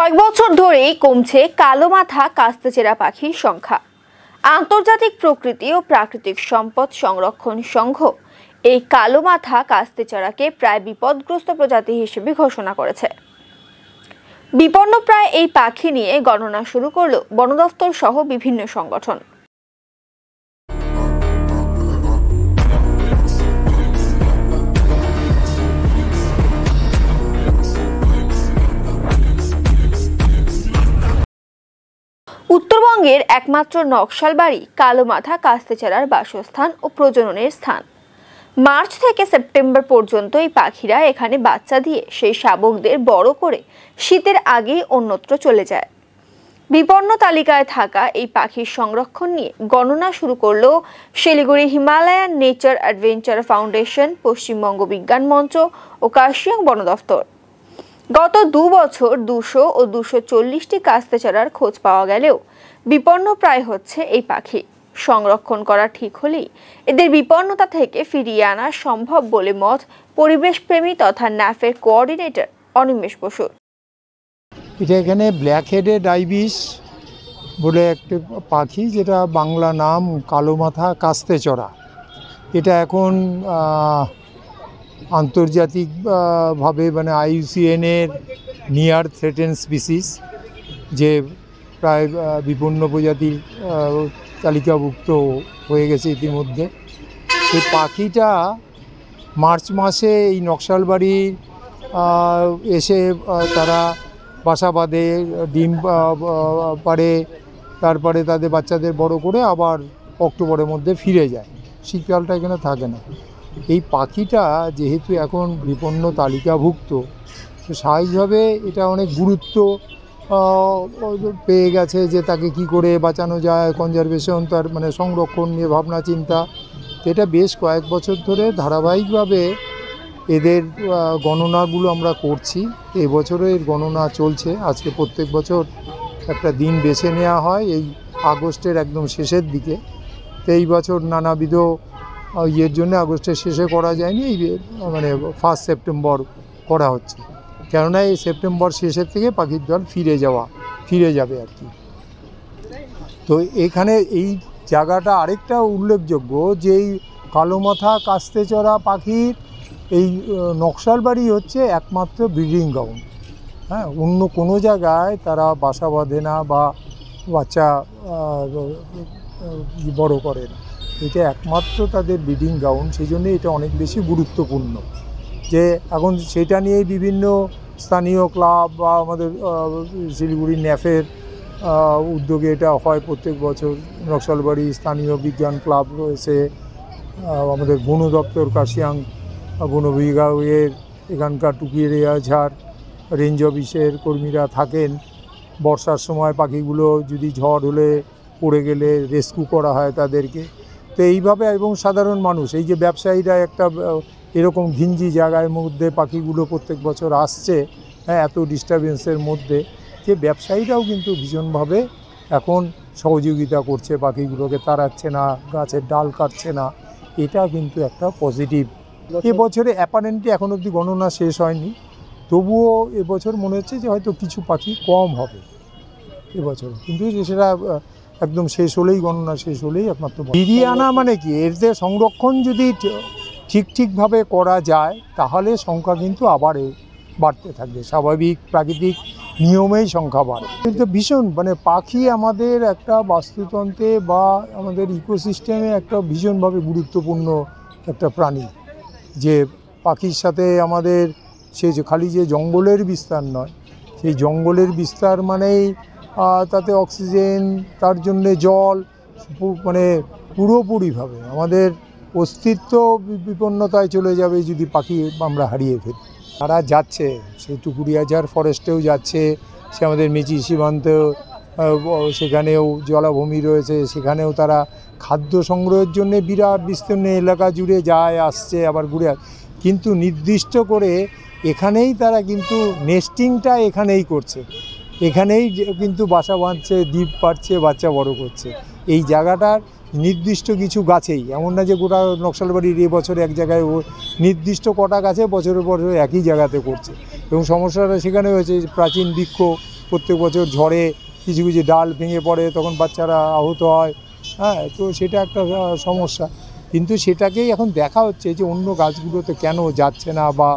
কয়েক বছর ধরেই কমছে কালো মাথা কাস্তেচেরা পাখির সংখ্যা। আন্তর্জাতিক প্রকৃতি ও প্রাকৃতিক সম্পদ সংরক্ষণ সংঘ এই কালো মাথা কাস্তেচেরাকে প্রায় বিপদগ্রস্ত প্রজাতি হিসেবে ঘোষণা করেছে। বিপন্নপ্রায় এই পাখি নিয়ে গণনা শুরু করল বন দফতর সহ বিভিন্ন সংগঠন। উত্তরবঙ্গের একমাত্র নকশালবাড়ি কালো মাথা কাস্তেচেরার বাসস্থান ও প্রজননের স্থান। মার্চ থেকে সেপ্টেম্বর পর্যন্ত এই পাখিরা এখানে বাচ্চা দিয়ে সেই শাবকদের বড় করে শীতের আগেই অন্যত্র চলে যায়। বিপন্ন তালিকায় থাকা এই পাখির সংরক্ষণ নিয়ে গণনা শুরু করল Siliguri Himalayan nature adventure foundation, Paschimbanga বিজ্ঞান মঞ্চ ও কার্শিয়াং বন দফতর। গত 2 বছর 200 ও 240টি কাস্তেচেরার খোঁজ পাওয়া গেলেও বিপন্ন প্রায় হচ্ছে এই পাখি। সংরক্ষণ করা ঠিক হলেই এদের বিপন্নতা থেকে ফিরিয়ে আনা সম্ভব বলে মত পরিবেশপ্রেমী তথা ন্যাফের কোঅর্ডিনেটর অনিমেষ বসুর। এটা এখানে ব্ল্যাক হেডেড আইবিস বলে একটা পাখি, যেটা বাংলা নাম কালো মাথা কাস্তেচেরা। এটা এখন আন্তর্জাতিকভাবে মানে IUCN-এর নিয়ার থ্রেটেন স্পিসিস, যে প্রায় বিপন্ন প্রজাতির তালিকাভুক্ত হয়ে গেছে ইতিমধ্যে। এই পাখিটা মার্চ মাসে এই নকশালবাড়ি এসে তারা বাসা বাঁধে, ডিম পাড়ে, তারপরে তাদের বাচ্চাদের বড় করে আবার অক্টোবরের মধ্যে ফিরে যায়। শীতকালটা এখানে থাকে না। এই পাখিটা যেহেতু এখন বিপন্ন তালিকাভুক্ত, তো স্বাভাবিকভাবে এটা অনেক গুরুত্ব পেয়ে গেছে যে তাকে কি করে বাঁচানো যায়, কনজারভেশন, তার মানে সংরক্ষণ নিয়ে ভাবনা চিন্তা। এটা বেশ কয়েক বছর ধরে ধারাবাহিকভাবে এদের গণনাগুলো আমরা করছি। এবছরও এর গণনা চলছে। আজকে প্রত্যেক বছর একটা দিন বেছে নেওয়া হয় এই আগস্টের একদম শেষের দিকে। তো এই বছর নানাবিধ ইয়ের জন্য আগস্টের শেষে করা যায়নি, এই মানে 1 সেপ্টেম্বর করা হচ্ছে। কেননা এই সেপ্টেম্বর শেষের থেকে পাখির দল ফিরে যাবে আর কি। তো এখানে এই জায়গাটা আরেকটা উল্লেখযোগ্য যে এই কালো মাথা কাস্তেচেরা পাখির এই নকশালবাড়ি হচ্ছে একমাত্র ব্রিডিং গ্রাউন্ড। হ্যাঁ, অন্য কোনো জায়গায় তারা বাসা বাঁধে না বা বাচ্চা বড় করে না। এটা একমাত্র তাদের ব্রিডিং গ্রাউন্ড, সেই জন্যে এটা অনেক বেশি গুরুত্বপূর্ণ। যে এখন সেটা নিয়ে বিভিন্ন স্থানীয় ক্লাব বা আমাদের শিলিগুড়ি ন্যাফের উদ্যোগে এটা হয় প্রত্যেক বছর। নকশালবাড়ি স্থানীয় বিজ্ঞান ক্লাব রয়েছে, আমাদের বন দপ্তর কার্শিয়াং বন বিভাগের এখানকার টুকিরিয়া ঝাড় রেঞ্জ অফিসের কর্মীরা থাকেন। বর্ষার সময় পাখিগুলো যদি ঝড় হলে পড়ে গেলে রেস্কিউ করা হয় তাদেরকে। তো এইভাবে, এবং সাধারণ মানুষ, এই যে ব্যবসায়ীরা একটা এরকম ঘিঞ্জি জায়গার মধ্যে পাখিগুলো প্রত্যেক বছর আসছে, হ্যাঁ, এত ডিস্টারবেন্সের মধ্যে, যে ব্যবসায়ীরাও কিন্তু ভীষণভাবে এখন সহযোগিতা করছে, পাখিগুলোকে তাড়াচ্ছে না, গাছের ডাল কাটছে না। এটা কিন্তু একটা পজিটিভ। এবছরে অ্যাপারেন্টলি এখন অবধি গণনা শেষ হয়নি, তবুও এবছর মনে হচ্ছে যে হয়তো কিছু পাখি কম হবে এবছর, কিন্তু সেটা একদম শেষ হলেই, গণনা শেষ হলেই একমাত্র ফিরিয়ে আনা। মানে কি, এর যে সংরক্ষণ যদি ঠিকভাবে করা যায় তাহলে সংখ্যা কিন্তু আবার বাড়তে থাকবে। স্বাভাবিক প্রাকৃতিক নিয়মেই সংখ্যা বাড়ে। কিন্তু ভীষণ মানে পাখি আমাদের একটা বাস্তুতন্ত্রে বা আমাদের ইকোসিস্টেমে একটা ভীষণভাবে গুরুত্বপূর্ণ একটা প্রাণী। যে পাখির সাথে আমাদের সে যে খালি যে জঙ্গলের বিস্তার নয়, সেই জঙ্গলের বিস্তার মানেই তাতে অক্সিজেন, তার জন্যে জল, মানে পুরোপুরিভাবে আমাদের অস্তিত্ব বিপন্নতায় চলে যাবে যদি পাখি আমরা হারিয়ে ফেলি। তারা যাচ্ছে, সে টুকুরিয়াঝাড় ফরেস্টেও যাচ্ছে, সে আমাদের মেচি সীমান্ত, সেখানেও জলাভূমি রয়েছে, সেখানেও তারা খাদ্য সংগ্রহের জন্য বিরাট বিস্তীর্ণ এলাকা জুড়ে যায়, আসছে, আবার ঘুরে কিন্তু নির্দিষ্ট করে এখানেই তারা কিন্তু নেস্টিংটা এখানেই করছে, এখানেই কিন্তু বাসা বাঁধছে, দ্বীপ পাড়ছে, বাচ্চা বড় করছে। এই জায়গাটার নির্দিষ্ট কিছু গাছেই, এমন না যে গোটা নকশালবাড়ির এবছর এক জায়গায় নির্দিষ্ট কটা গাছে বছরের পর একই জায়গাতে করছে। এবং সমস্যাটা সেখানে হয়েছে প্রাচীন বৃক্ষ প্রত্যেক বছর ঝড়ে কিছু কিছু ডাল ভেঙে পড়ে, তখন বাচ্চারা আহত হয়। হ্যাঁ, তো সেটা একটা সমস্যা। কিন্তু সেটাকেই এখন দেখা হচ্ছে যে অন্য গাছগুলোতে কেন যাচ্ছে না বা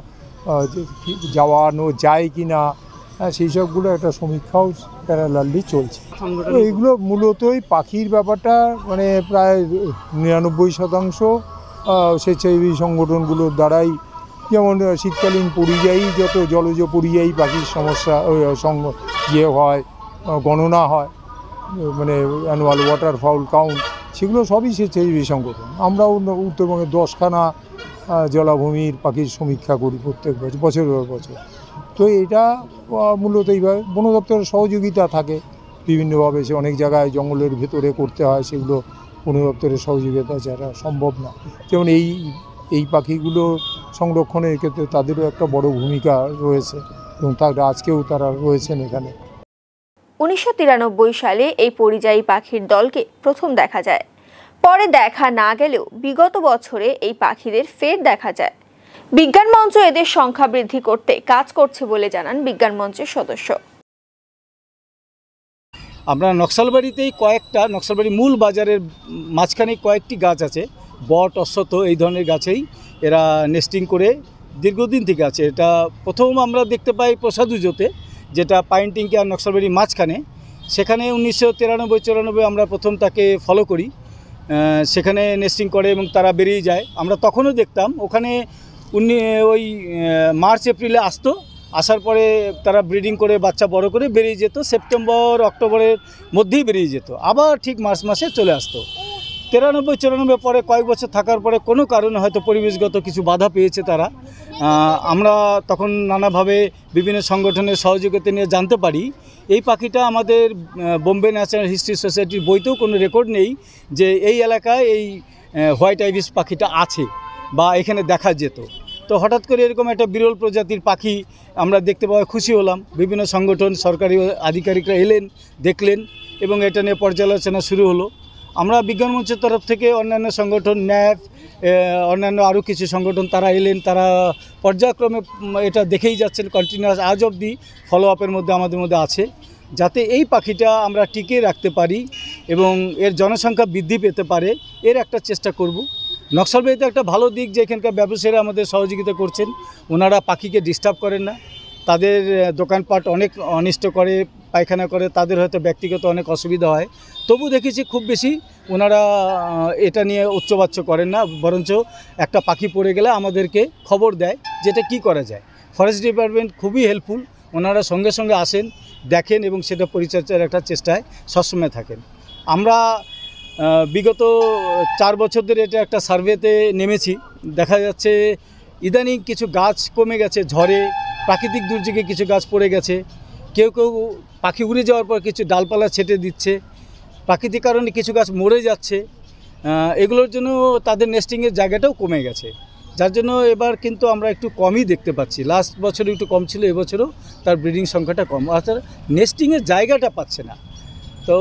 যাওয়ানো যায় কি না, হ্যাঁ, সেই সবগুলো একটা সমীক্ষাও প্যারালালি চলছে। তো এইগুলো মূলতই পাখির ব্যাপারটা মানে প্রায় 99% স্বেচ্ছাসেবী সংগঠনগুলোর দ্বারাই, যেমন শীতকালীন পরিযায়ী যত জলজ পরিযায়ী পাখির সমস্যা হয়, গণনা হয়, মানে অ্যানুয়াল ওয়াটারফাউল কাউন্ট, সেগুলো সবই স্বেচ্ছাসেবী সংগঠন। আমরাও উত্তরবঙ্গের 10খানা জলাভূমির পাখির সমীক্ষা করি প্রত্যেক বছর, বছরের পর বছর। তো এটা মূলত এইভাবে বন দপ্তরের সহযোগিতা থাকে বিভিন্নভাবে। সে অনেক জায়গায় জঙ্গলের ভেতরে করতে হয়, সেগুলো বন দপ্তরের সহযোগিতা ছাড়া সম্ভব না। যেমন এই পাখিগুলো সংরক্ষণের ক্ষেত্রে তাদেরও একটা বড় ভূমিকা রয়েছে এবং আজকেও তারা রয়েছেন এখানে। 1993 সালে এই পরিযায়ী পাখির দলকে প্রথম দেখা যায়। পরে দেখা না গেলেও বিগত বছরে এই পাখিদের ফের দেখা যায়। বিজ্ঞান মঞ্চ এদের সংখ্যা বৃদ্ধি করতে কাজ করছে বলে জানান বিজ্ঞান মঞ্চের সদস্য। আমরা নকশালবাড়িতেই নকশালবাড়ি মূল বাজারের মাঝখানে কয়েকটি গাছ আছে, বট, অশ্বত্থ, এই ধরনের গাছেই এরা নেস্টিং করে দীর্ঘদিন থেকে আছে। এটা প্রথম আমরা দেখতে পাই প্রসাদুজোতে, যেটা পাইনটিংকে আর নকশালবাড়ির মাঝখানে। সেখানে 1993-94 আমরা প্রথম তাকে ফলো করি, সেখানে নেস্টিং করে এবং তারা বেরিয়ে যায়। আমরা তখনও দেখতাম ওখানে ওই মার্চ এপ্রিলে আসতো, আসার পরে তারা ব্রিডিং করে বাচ্চা বড় করে বেরিয়ে যেত, সেপ্টেম্বর অক্টোবরের মধ্যেই বেরিয়ে যেত, আবার ঠিক মার্চ মাসে চলে আসতো। 93-94 পরে কয়েক বছর থাকার পরে কোনো কারণে হয়তো পরিবেশগত কিছু বাধা পেয়েছে তারা। আমরা তখন নানাভাবে বিভিন্ন সংগঠনের সহযোগিতা নিয়ে জানতে পারি এই পাখিটা আমাদের বোম্বে ন্যাচারাল হিস্ট্রি সোসাইটির বইতেও কোনো রেকর্ড নেই যে এই এলাকায় এই হোয়াইট আইবিস পাখিটা আছে বা এখানে দেখা যেত। তো হঠাৎ করে এরকম একটা বিরল প্রজাতির পাখি আমরা দেখতে পাওয়া খুশি হলাম। বিভিন্ন সংগঠন, সরকারি আধিকারিকরা এলেন, দেখলেন এবং এটা নিয়ে পর্যালোচনা শুরু হলো। আমরা বিজ্ঞান মঞ্চের তরফ থেকে অন্যান্য সংগঠন, ন্যাপ, অন্যান্য আরও কিছু সংগঠন তারা এলেন, তারা পর্যায়ক্রমে এটা দেখেই যাচ্ছেন, কন্টিনিউয়াস আজ অবধি ফলো আপের মধ্যে আমাদের মধ্যে আছে, যাতে এই পাখিটা আমরা টিকিয়ে রাখতে পারি এবং এর জনসংখ্যা বৃদ্ধি পেতে পারে, এর একটা চেষ্টা করব। নকশালবাড়িতে একটা ভালো দিক যে এখানকার ব্যবসায়ীরা আমাদের সহযোগিতা করছেন, ওনারা পাখিকে ডিস্টার্ব করেন না। তাদের দোকানপাট অনেক অনিষ্ট করে, পায়খানা করে, তাদের হয়তো ব্যক্তিগত অনেক অসুবিধা হয়, তবু দেখেছি খুব বেশি ওনারা এটা নিয়ে উচ্চবাচ্য করেন না, বরঞ্চ একটা পাখি পড়ে গেলে আমাদেরকে খবর দেয় যেটা কি করা যায়। ফরেস্ট ডিপার্টমেন্ট খুবই হেল্পফুল, ওনারা সঙ্গে সঙ্গে আসেন, দেখেন এবং সেটা পরিচর্যার একটা চেষ্টায় সবসময় থাকেন। আমরা বিগত 4 বছর ধরে এটা একটা সার্ভেতে নেমেছি। দেখা যাচ্ছে ইদানিং কিছু গাছ কমে গেছে, ঝড়ে, প্রাকৃতিক দুর্যোগে কিছু গাছ পড়ে গেছে, কেউ কেউ পাখি উড়ে যাওয়ার পর কিছু ডালপালা ছেটে দিচ্ছে, প্রাকৃতিক কারণে কিছু গাছ মরে যাচ্ছে, এগুলোর জন্য তাদের নেস্টিংয়ের জায়গাটাও কমে গেছে, যার জন্য এবার কিন্তু আমরা একটু কমই দেখতে পাচ্ছি। লাস্ট বছরে একটু কম ছিল, এবছরও তার ব্রিডিং সংখ্যাটা কম, অর্থাৎ নেস্টিংয়ের জায়গাটা পাচ্ছে না। তো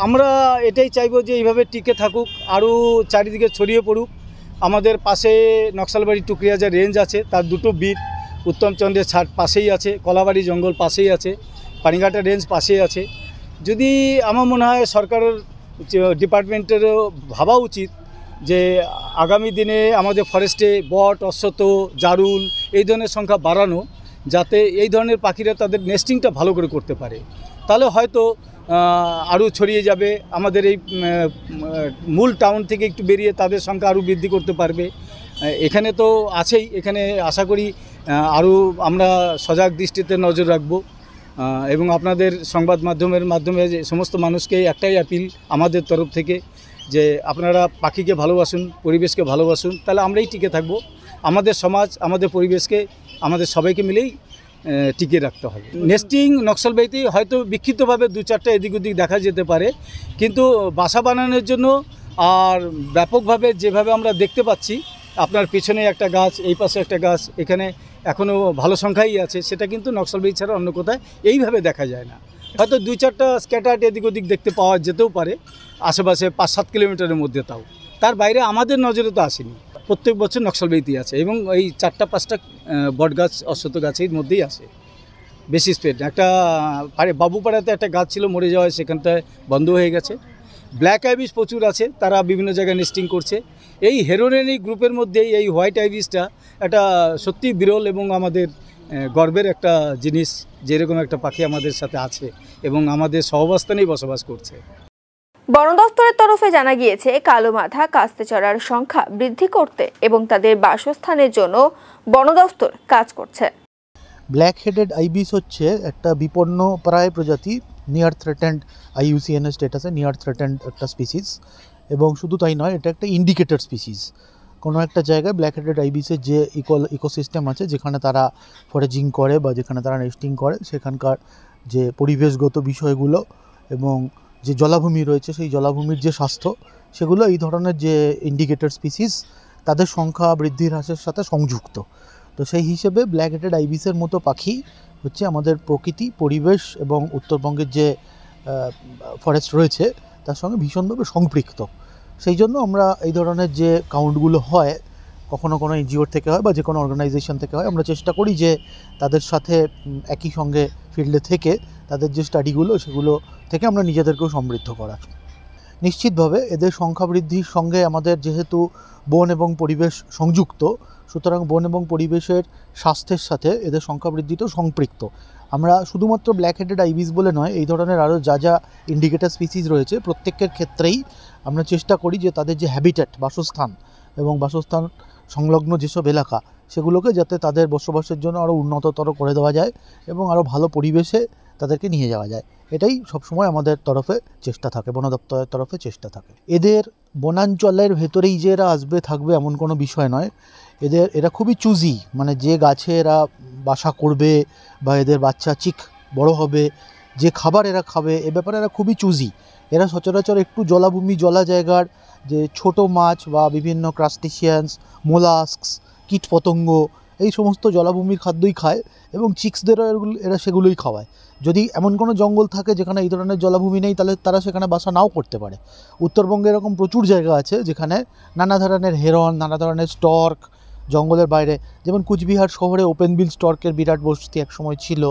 আমরা এটাই চাইবো যে এইভাবে টিকে থাকুক, আরও চারিদিকে ছড়িয়ে পড়ুক। আমাদের পাশে নকশালবাড়ি টুকরিয়াজা রেঞ্জ আছে, তার 2টো বিট, উত্তমচন্দ্রের ছাদ পাশেই আছে, কলাবাড়ি জঙ্গল পাশেই আছে, পানিঘাটা রেঞ্জ পাশেই আছে। যদি আমার মনে হয় সরকারের ডিপার্টমেন্টেরও ভাবা উচিত যে আগামী দিনে আমাদের ফরেস্টে বট, অশ্বত্থ, জারুল এই ধরনের সংখ্যা বাড়ানো, যাতে এই ধরনের পাখিরা তাদের নেস্টিংটা ভালো করে করতে পারে। তাহলে হয়তো আরও ছড়িয়ে যাবে, আমাদের এই মূল টাউন থেকে একটু বেরিয়ে তাদের সংখ্যা আরও বৃদ্ধি করতে পারবে। এখানে তো আছেই, এখানে আশা করি আরও আমরা সজাগ দৃষ্টিতে নজর রাখব এবং আপনাদের সংবাদ মাধ্যমে যে সমস্ত মানুষকে একটাই অ্যাপিল আমাদের তরফ থেকে যে আপনারা পাখিকে ভালোবাসুন, পরিবেশকে ভালোবাসুন, তাহলে আমরাই টিকে থাকব। আমাদের সমাজ, আমাদের পরিবেশকে, আমাদের সবাইকে মিলেই টিকিয়ে রাখতে হবে। নেস্টিং নকশালবাড়িতে হয়তো বিক্ষিপ্তভাবে 2-4টা এদিক ওদিক দেখা যেতে পারে, কিন্তু বাসা বানানোর জন্য আর ব্যাপকভাবে যেভাবে আমরা দেখতে পাচ্ছি, আপনার পিছনে একটা গাছ, এই পাশে একটা গাছ, এখানে এখনও ভালো সংখ্যাই আছে, সেটা কিন্তু নকশালবাড়ি ছাড়া অন্য কোথায় এইভাবে দেখা যায় না। হয়তো 2-4টা স্ক্যাটার্ড এদিক ওদিক দেখতে পাওয়া যেতেও পারে আশেপাশে 5-7 কিলোমিটারের মধ্যে, তাও তার বাইরে আমাদের নজরে তো আসেনি। প্রত্যেক বছর নকশালবাড়িতেই আছে এবং এই 4টা 5টা বট গাছ, অশ্বত্থ গাছের মধ্যেই আছে। বেশি স্প্রেড একটা বাবুপাড়াতে একটা গাছ ছিল মরে যাওয়ায় সেখানটায় বন্ধ হয়ে গেছে। ব্ল্যাক আইবিস প্রচুর আছে, তারা বিভিন্ন জায়গায় নেস্টিং করছে। এই হেরোনেনি গ্রুপের মধ্যেই এই হোয়াইট আইবিসটা একটা সত্যি বিরল এবং আমাদের গর্বের একটা জিনিস, যেরকম একটা পাখি আমাদের সাথে আছে এবং আমাদের সহাবস্থানেই বসবাস করছে। বন দফতরের তরফে জানা গিয়েছে কালো মাথা কাস্তেচড়ার সংখ্যা বৃদ্ধি করতে এবং তাদের বাসস্থানের জন্য বন দফতর কাজ করছে। ব্ল্যাক হেডেড আইবিস হচ্ছে একটা বিপন্ন প্রায় প্রজাতি, নিয়ার থ্রেটেন্ড IUCN স্ট্যাটাসে নিয়ার থ্রেটেন্ড একটা স্পিসিস, এবং শুধু তাই নয়, এটা একটা ইন্ডিকেটেড স্পিসিস। কোনো একটা জায়গায় ব্ল্যাক হেডেড আইবিসের যে ইকোসিস্টেম আছে, যেখানে তারা ফরেজিং করে বা যেখানে তারা নেস্টিং করে, সেখানকার যে পরিবেশগত বিষয়গুলো এবং যে জলাভূমি রয়েছে সেই জলাভূমির যে স্বাস্থ্য, সেগুলো এই ধরনের যে ইন্ডিকেটেড স্পিসিস তাদের সংখ্যা বৃদ্ধির হ্রাসের সাথে সংযুক্ত। তো সেই হিসেবে ব্ল্যাক হেডেড আইবিসের মতো পাখি হচ্ছে আমাদের প্রকৃতি, পরিবেশ এবং উত্তরবঙ্গের যে ফরেস্ট রয়েছে তার সঙ্গে ভীষণভাবে সম্পৃক্ত। সেই জন্য আমরা এই ধরনের যে কাউন্টগুলো হয়, কখনো কোনো এনজিওর থেকে হয় বা যে কোনো অর্গানাইজেশন থেকে হয়, আমরা চেষ্টা করি যে তাদের সাথে একই সঙ্গে ফিল্ডে থেকে তাদের যে স্টাডিগুলো সেগুলো থেকে আমরা নিজেদেরকেও সমৃদ্ধ করার। নিশ্চিতভাবে এদের সংখ্যা বৃদ্ধির সঙ্গে আমাদের যেহেতু বন এবং পরিবেশ সংযুক্ত, সুতরাং বন এবং পরিবেশের স্বাস্থ্যের সাথে এদের সংখ্যা বৃদ্ধিটাও সম্পৃক্ত। আমরা শুধুমাত্র ব্ল্যাক হেডেড আইবিস বলে নয়, এই ধরনের আরও যা যা ইন্ডিকেটার স্পিসিস রয়েছে প্রত্যেকের ক্ষেত্রেই আমরা চেষ্টা করি যে তাদের যে হ্যাবিটেট, বাসস্থান এবং বাসস্থান সংলগ্ন যেসব এলাকা, সেগুলোকে যাতে তাদের বসবাসের জন্য আরও উন্নততর করে দেওয়া যায় এবং আরও ভালো পরিবেশে তাদেরকে নিয়ে যাওয়া যায়। এটাই সবসময় আমাদের তরফে চেষ্টা থাকে, বন দপ্তরের তরফে চেষ্টা থাকে। এদের বনাঞ্চলের ভেতরেই যে এরা আসবে থাকবে এমন কোনো বিষয় নয়। এরা খুবই চুজি, মানে যে গাছে এরা বাসা করবে বা এদের বাচ্চা চিক বড় হবে, যে খাবার এরা খাবে, এ ব্যাপারে এরা খুবই চুজি। এরা সচরাচর একটু জলাভূমি, জলা জায়গার যে ছোট মাছ বা বিভিন্ন ক্রাস্টেশিয়ান্স, মোলাস্কস, কীটপতঙ্গ, এই সমস্ত জলাভূমির খাদ্যই খায় এবং চিক্সদেরও এরা সেগুলোই খাওয়ায়। যদি এমন কোনো জঙ্গল থাকে যেখানে এই ধরনের জলাভূমি নেই, তাহলে তারা সেখানে বাসা নাও করতে পারে। উত্তরবঙ্গে এরকম প্রচুর জায়গা আছে যেখানে নানা ধরনের হেরন, নানা ধরনের স্টর্ক জঙ্গলের বাইরে, যেমন কুচবিহার শহরে ওপেন বিল স্টর্কের বিরাট বসতি একসময় ছিল,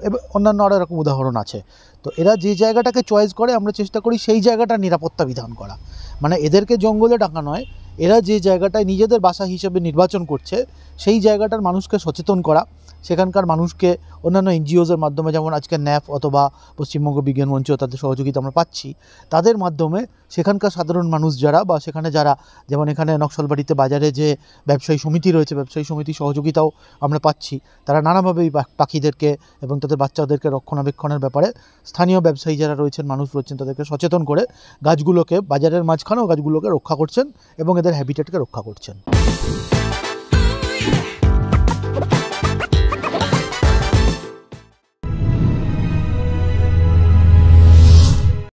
এবং অন্যান্য আরও এরকম উদাহরণ আছে। তো এরা যে জায়গাটাকে চয়েস করে আমরা চেষ্টা করি সেই জায়গাটার নিরাপত্তা বিধান করা, মানে এদেরকে জঙ্গলে ডাকা নয়, এরা যে জায়গাটায় নিজেদের বাসা হিসেবে নির্বাচন করছে সেই জায়গাটার মানুষকে সচেতন করা, সেখানকার মানুষকে অন্যান্য এনজিওসের মাধ্যমে, যেমন আজকে ন্যাপ অথবা পশ্চিমবঙ্গ বিজ্ঞান মঞ্চ, তাদের সহযোগিতা আমরা পাচ্ছি, তাদের মাধ্যমে সেখানকার সাধারণ মানুষ যারা বা সেখানে যারা, যেমন এখানে নকশালবাড়িতে বাজারে যে ব্যবসায়ী সমিতি রয়েছে, ব্যবসায়ী সমিতির সহযোগিতাও আমরা পাচ্ছি। তারা নানাভাবেই পাখিদেরকে এবং তাদের বাচ্চাদেরকে রক্ষণাবেক্ষণের ব্যাপারে স্থানীয় ব্যবসায়ী যারা রয়েছেন, মানুষ রয়েছেন, তাদেরকে সচেতন করে গাছগুলোকে, বাজারের মাঝখানেও গাছগুলোকে রক্ষা করছেন এবং এদের হ্যাবিটেটকে রক্ষা করছেন।